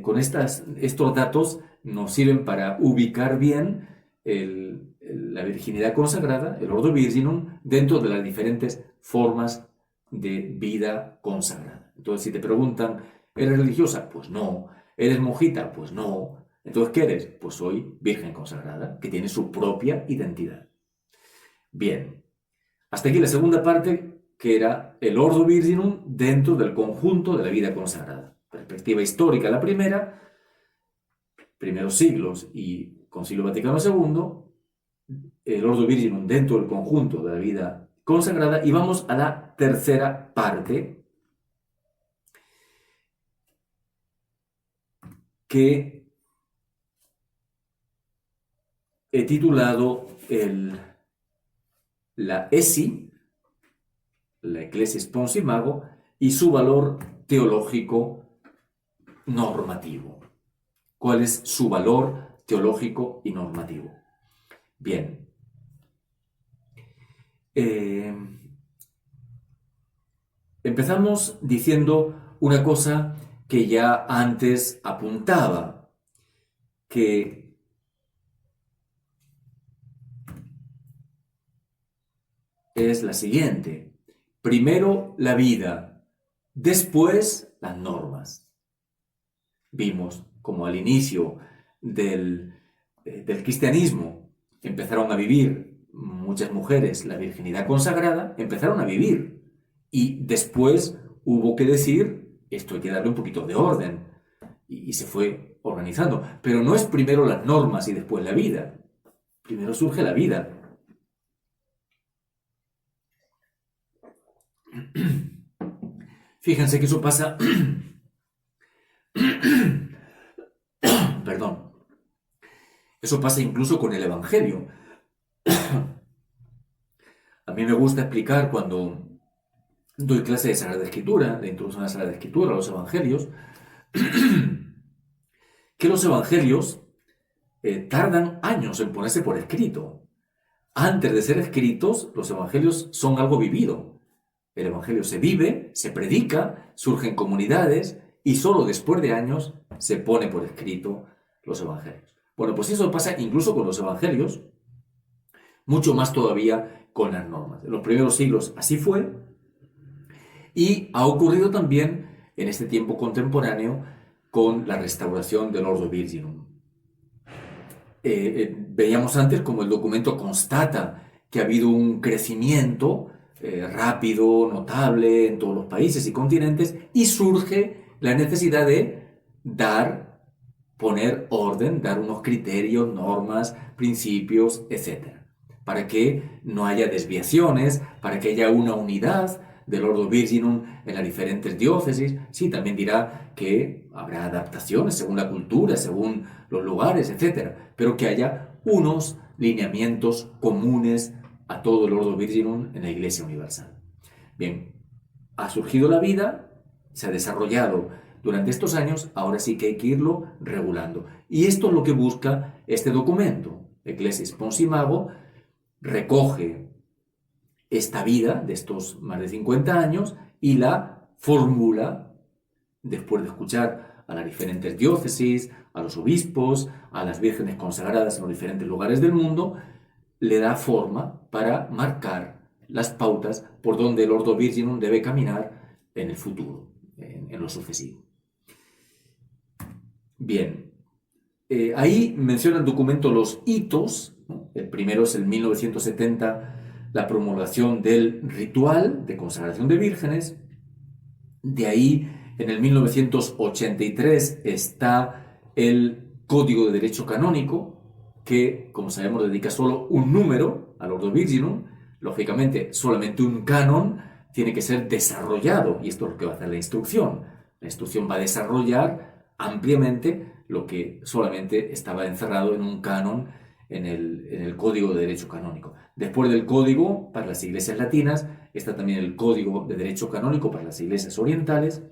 con estos datos nos sirven para ubicar bien la virginidad consagrada, el Ordo Virginum, dentro de las diferentes formas de vida consagrada. Entonces, si te preguntan, ¿eres religiosa? Pues no. ¿Eres monjita? Pues no. Entonces, ¿qué eres? Pues soy virgen consagrada, que tiene su propia identidad. Bien, hasta aquí la segunda parte, que era el Ordo Virginum dentro del conjunto de la vida consagrada. Perspectiva histórica la primera, primeros siglos y Concilio Vaticano II, el Ordo Virginum dentro del conjunto de la vida consagrada, y vamos a la tercera parte, que he titulado la ESI, la Ecclesia Spons Imago, y su valor teológico normativo. ¿Cuál es su valor teológico y normativo? Bien. Empezamos diciendo una cosa que ya antes apuntaba, que es la siguiente. Primero la vida, después las normas. Vimos como al inicio del cristianismo empezaron a vivir muchas mujeres la virginidad consagrada, empezaron a vivir. Y después hubo que decir, esto hay que darle un poquito de orden. Y se fue organizando. Pero no es primero las normas y después la vida. Primero surge la vida. Fíjense que eso pasa... Perdón. Eso pasa incluso con el Evangelio. A mí me gusta explicar cuando doy clase de Sagrada Escritura, de introducción a la Sagrada Escritura, a los Evangelios, que los Evangelios tardan años en ponerse por escrito. Antes de ser escritos, los Evangelios son algo vivido. El Evangelio se vive, se predica, surgen comunidades y solo después de años se pone por escrito los Evangelios. Bueno, pues eso pasa incluso con los Evangelios, mucho más todavía con las normas. En los primeros siglos así fue y ha ocurrido también en este tiempo contemporáneo con la restauración del Ordo Virginum. Veíamos antes como el documento constata que ha habido un crecimiento rápido, notable en todos los países y continentes y surge la necesidad de poner orden, dar unos criterios, normas, principios, etc. Para que no haya desviaciones, para que haya una unidad del Ordo Virginum en las diferentes diócesis. Sí, también dirá que habrá adaptaciones según la cultura, según los lugares, etc. Pero que haya unos lineamientos comunes a todo el Ordo Virginum en la Iglesia Universal. Bien, ha surgido la vida, se ha desarrollado durante estos años, ahora sí que hay que irlo regulando. Y esto es lo que busca este documento. Ecclesia Spons Imago recoge esta vida de estos más de 50 años y la formula después de escuchar a las diferentes diócesis, a los obispos, a las vírgenes consagradas en los diferentes lugares del mundo, le da forma para marcar las pautas por donde el Ordo Virginum debe caminar en el futuro, en lo sucesivo. Bien, ahí menciona el documento los hitos, ¿no? El primero es el 1970, la promulgación del ritual de consagración de vírgenes. De ahí, en el 1983, está el Código de Derecho Canónico, que, como sabemos, dedica solo un número al Ordo Virginum. Lógicamente, solamente un canon tiene que ser desarrollado, y esto es lo que va a hacer la instrucción. La instrucción va a desarrollar ampliamente lo que solamente estaba encerrado en un canon en el Código de Derecho Canónico. Después del Código para las iglesias latinas está también el Código de Derecho Canónico para las iglesias orientales.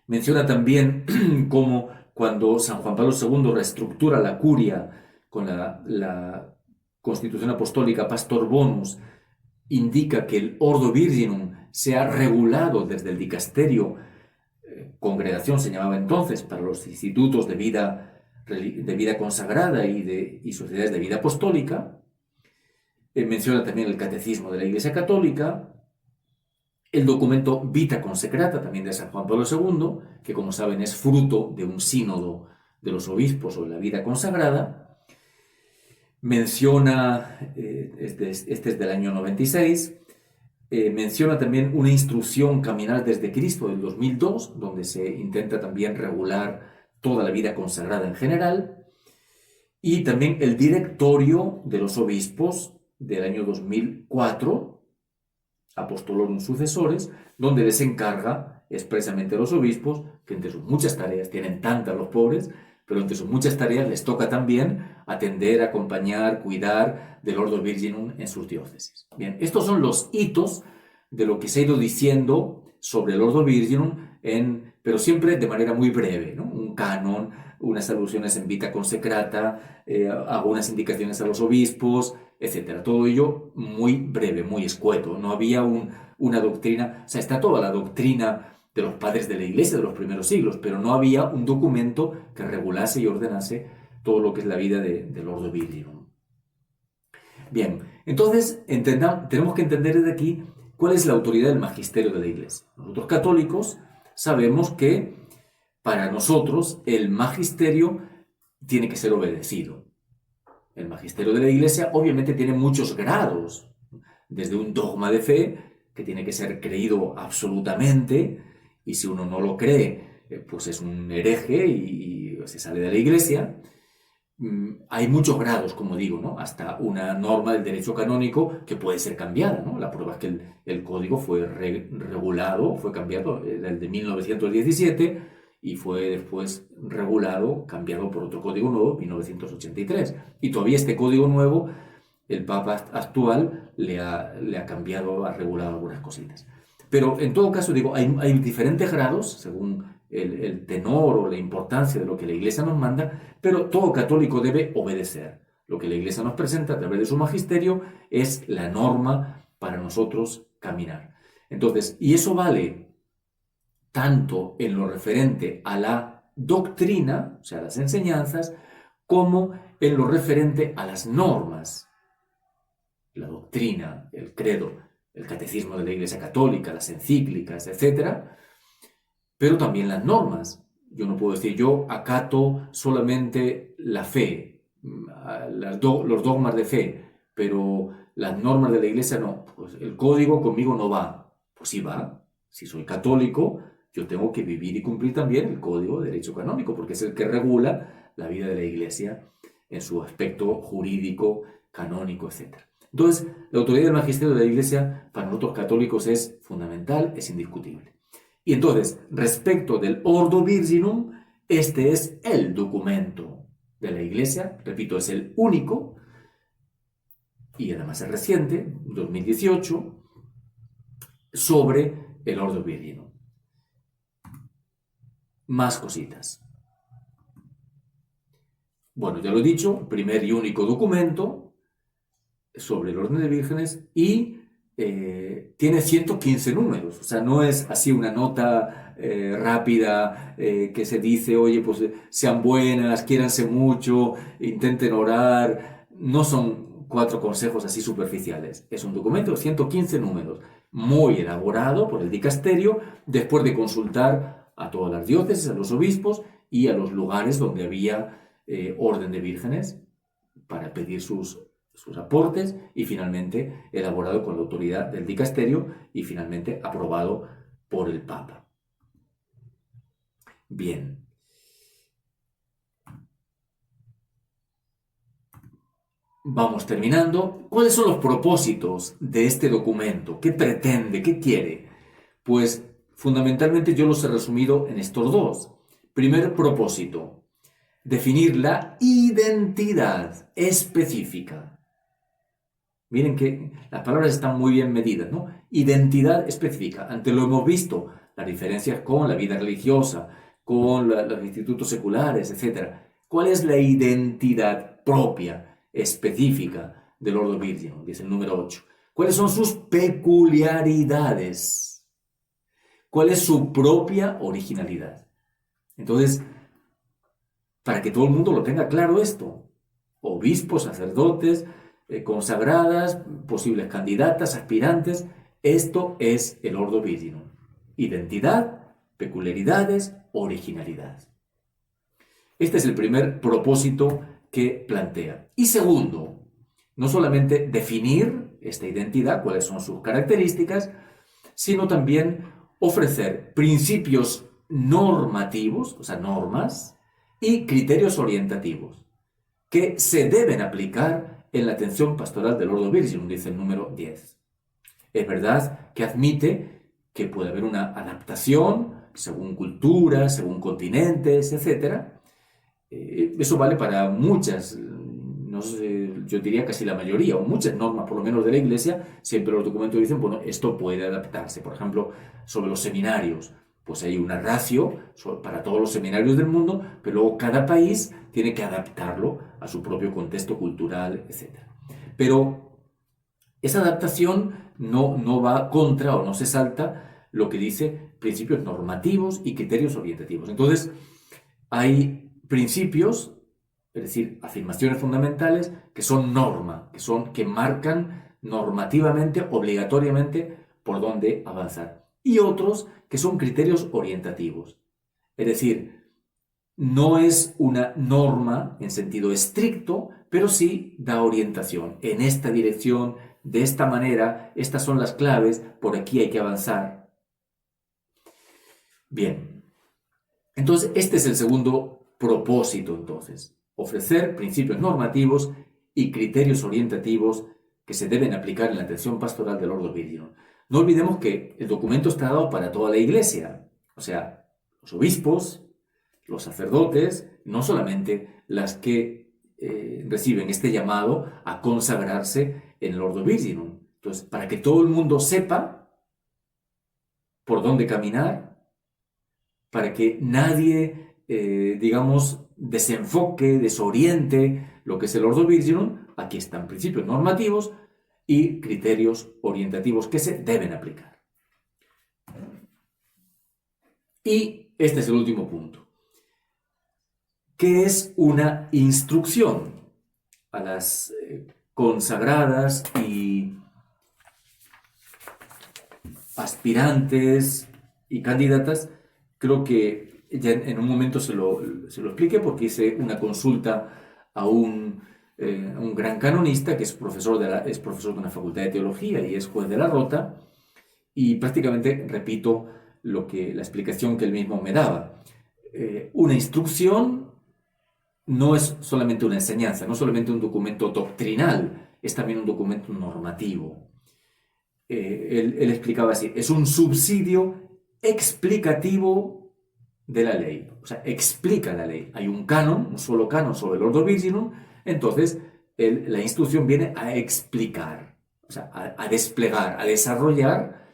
Menciona también cómo cuando San Juan Pablo II reestructura la curia con la Constitución Apostólica Pastor Bonus, indica que el Ordo Virginum sea regulado desde el dicasterio, congregación se llamaba entonces, para los institutos de vida consagrada y sociedades de vida apostólica. Menciona también el Catecismo de la Iglesia Católica, el documento Vita Consecrata, también de San Juan Pablo II, que como saben es fruto de un sínodo de los obispos sobre la vida consagrada. Menciona, este es del año 96, menciona también una instrucción Caminar desde Cristo del 2002, donde se intenta también regular toda la vida consagrada en general, y también el Directorio de los Obispos del año 2004, Apostolorum Sucesores, donde les encarga expresamente a los obispos, que entre sus muchas tareas, tienen tantas los pobres, pero entre sus muchas tareas les toca también atender, acompañar, cuidar del Ordo Virginum en sus diócesis. Bien, estos son los hitos de lo que se ha ido diciendo sobre el Ordo Virginum, pero siempre de manera muy breve, ¿no? Un canon, unas alusiones en Vita Consecrata, algunas indicaciones a los obispos, etc. Todo ello muy breve, muy escueto. No había una doctrina, o sea, está toda la doctrina de los padres de la Iglesia de los primeros siglos, pero no había un documento que regulase y ordenase todo lo que es la vida del Ordo Virginum. Bien, entonces tenemos que entender desde aquí cuál es la autoridad del magisterio de la Iglesia. Nosotros católicos sabemos que para nosotros el magisterio tiene que ser obedecido. El magisterio de la Iglesia obviamente tiene muchos grados, desde un dogma de fe que tiene que ser creído absolutamente, y si uno no lo cree, pues es un hereje y se sale de la Iglesia. Hay muchos grados, como digo, ¿no? Hasta una norma del derecho canónico que puede ser cambiada, ¿no? La prueba es que el código fue regulado, fue cambiado, el de 1917, y fue después regulado, cambiado por otro código nuevo, 1983. Y todavía este código nuevo, el Papa actual le ha cambiado, ha regulado algunas cositas. Pero en todo caso, digo, hay diferentes grados, según el tenor o la importancia de lo que la Iglesia nos manda, pero todo católico debe obedecer. Lo que la Iglesia nos presenta a través de su magisterio es la norma para nosotros caminar. Entonces, y eso vale tanto en lo referente a la doctrina, o sea, las enseñanzas, como en lo referente a las normas. La doctrina, el credo, el catecismo de la Iglesia Católica, las encíclicas, etc., pero también las normas. Yo no puedo decir, yo acato solamente la fe, los dogmas de fe, pero las normas de la Iglesia no. Pues el código conmigo no va. Pues sí va. Si soy católico, yo tengo que vivir y cumplir también el código de derecho canónico, porque es el que regula la vida de la Iglesia en su aspecto jurídico, canónico, etc. Entonces, la autoridad del magisterio de la Iglesia para nosotros católicos es fundamental, es indiscutible. Y entonces, respecto del Ordo Virginum, este es el documento de la Iglesia, repito, es el único, y además es reciente, 2018, sobre el Ordo Virginum. Más cositas. Bueno, ya lo he dicho, primer y único documento sobre el orden de vírgenes y tiene 115 números, o sea, no es así una nota rápida que se dice, oye, pues sean buenas, quiéranse mucho, intenten orar. No son 4 consejos así superficiales, es un documento de 115 números, muy elaborado por el dicasterio, después de consultar a todas las diócesis, a los obispos y a los lugares donde había orden de vírgenes para pedir sus aportes, y finalmente elaborado con la autoridad del dicasterio y finalmente aprobado por el Papa. Bien. Vamos terminando. ¿Cuáles son los propósitos de este documento? ¿Qué pretende? ¿Qué quiere? Pues fundamentalmente yo los he resumido en estos dos. Primer propósito, definir la identidad específica. Miren que las palabras están muy bien medidas, ¿no? Identidad específica. Antes lo hemos visto, las diferencias con la vida religiosa, con los institutos seculares, etc. ¿Cuál es la identidad propia, específica del Ordo Virginum? Dice el número 8. ¿Cuáles son sus peculiaridades? ¿Cuál es su propia originalidad? Entonces, para que todo el mundo lo tenga claro esto, obispos, sacerdotes, consagradas, posibles candidatas, aspirantes, esto es el Ordo Virginum. Identidad, peculiaridades, originalidad. Este es el primer propósito que plantea. Y segundo, no solamente definir esta identidad, cuáles son sus características, sino también ofrecer principios normativos, o sea, normas, y criterios orientativos que se deben aplicar en la atención pastoral del Ordo Virginum, dice el número 10. Es verdad que admite que puede haber una adaptación según culturas, según continentes, etc. Eso vale para muchas no sé, yo diría casi la mayoría, o muchas normas, por lo menos de la Iglesia, siempre los documentos dicen, bueno, esto puede adaptarse. Por ejemplo, sobre los seminarios, pues hay una ratio para todos los seminarios del mundo, pero luego cada país tiene que adaptarlo a su propio contexto cultural, etc. Pero esa adaptación no va contra o no se salta lo que dice principios normativos y criterios orientativos. Entonces, hay principios, es decir, afirmaciones fundamentales que son norma, que marcan normativamente, obligatoriamente, por dónde avanzar. Y otros que son criterios orientativos. Es decir, no es una norma en sentido estricto, pero sí da orientación. En esta dirección, de esta manera, estas son las claves, por aquí hay que avanzar. Bien, entonces este es el segundo propósito, entonces. Ofrecer principios normativos y criterios orientativos que se deben aplicar en la atención pastoral del Ordo Virginum. No olvidemos que el documento está dado para toda la Iglesia, o sea, los obispos, los sacerdotes, no solamente las que reciben este llamado a consagrarse en el Ordo Virginum. Entonces, para que todo el mundo sepa por dónde caminar, para que nadie, desenfoque, desoriente lo que es el Ordo Virginum, aquí están principios normativos y criterios orientativos que se deben aplicar. Y este es el último punto. ¿Qué es una instrucción? A las consagradas y aspirantes y candidatas, creo que ya en un momento se lo expliqué porque hice una consulta a un gran canonista que es profesor de una facultad de teología y es juez de la Rota, y prácticamente repito la explicación que él mismo me daba. Una instrucción no es solamente una enseñanza, no es solamente un documento doctrinal, es también un documento normativo. Él explicaba así, es un subsidio explicativo de la ley, o sea, explica la ley. Hay un canon, un solo canon sobre el Ordo Virginum, entonces la instrucción viene a explicar, o sea, a desplegar, a desarrollar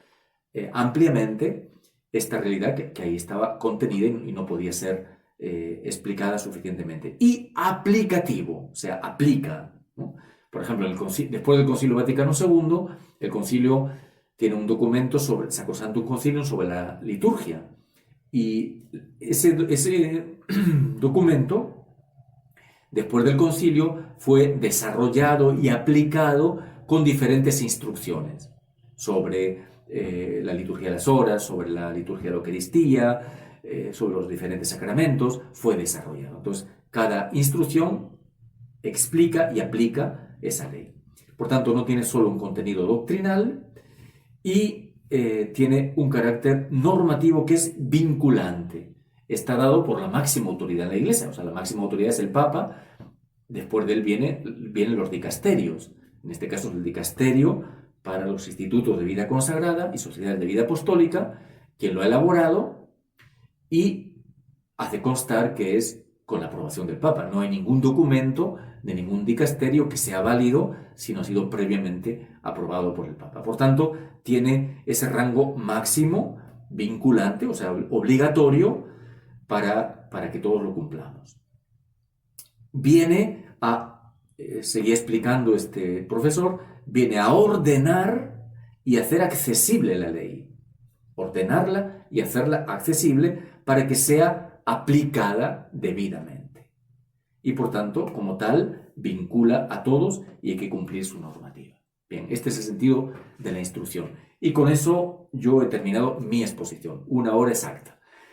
ampliamente esta realidad que ahí estaba contenida y no podía ser explicada suficientemente. Y aplicativo, o sea, aplica, ¿no? Por ejemplo, después del Concilio Vaticano II, el concilio tiene un documento sobre Sacrosanctum Concilium sobre la liturgia. Y ese documento, después del concilio, fue desarrollado y aplicado con diferentes instrucciones sobre la liturgia de las horas, sobre la liturgia de la Eucaristía, sobre los diferentes sacramentos, fue desarrollado. Entonces, cada instrucción explica y aplica esa ley. Por tanto, no tiene solo un contenido doctrinal y tiene un carácter normativo que es vinculante. Está dado por la máxima autoridad en la Iglesia, o sea, la máxima autoridad es el Papa, después de él vienen los dicasterios, en este caso el dicasterio para los institutos de vida consagrada y sociedades de vida apostólica, quien lo ha elaborado y hace constar que es con la aprobación del Papa. No hay ningún documento de ningún dicasterio que sea válido si no ha sido previamente aprobado por el Papa. Por tanto, tiene ese rango máximo vinculante, o sea, obligatorio para que todos lo cumplamos. Viene a, seguía explicando este profesor, viene a ordenar y hacer accesible la ley. Ordenarla y hacerla accesible para que sea aplicada debidamente. Y por tanto, como tal, vincula a todos y hay que cumplir su normativa. Bien, este es el sentido de la instrucción. Y con eso yo he terminado mi exposición, 1 hora exacta.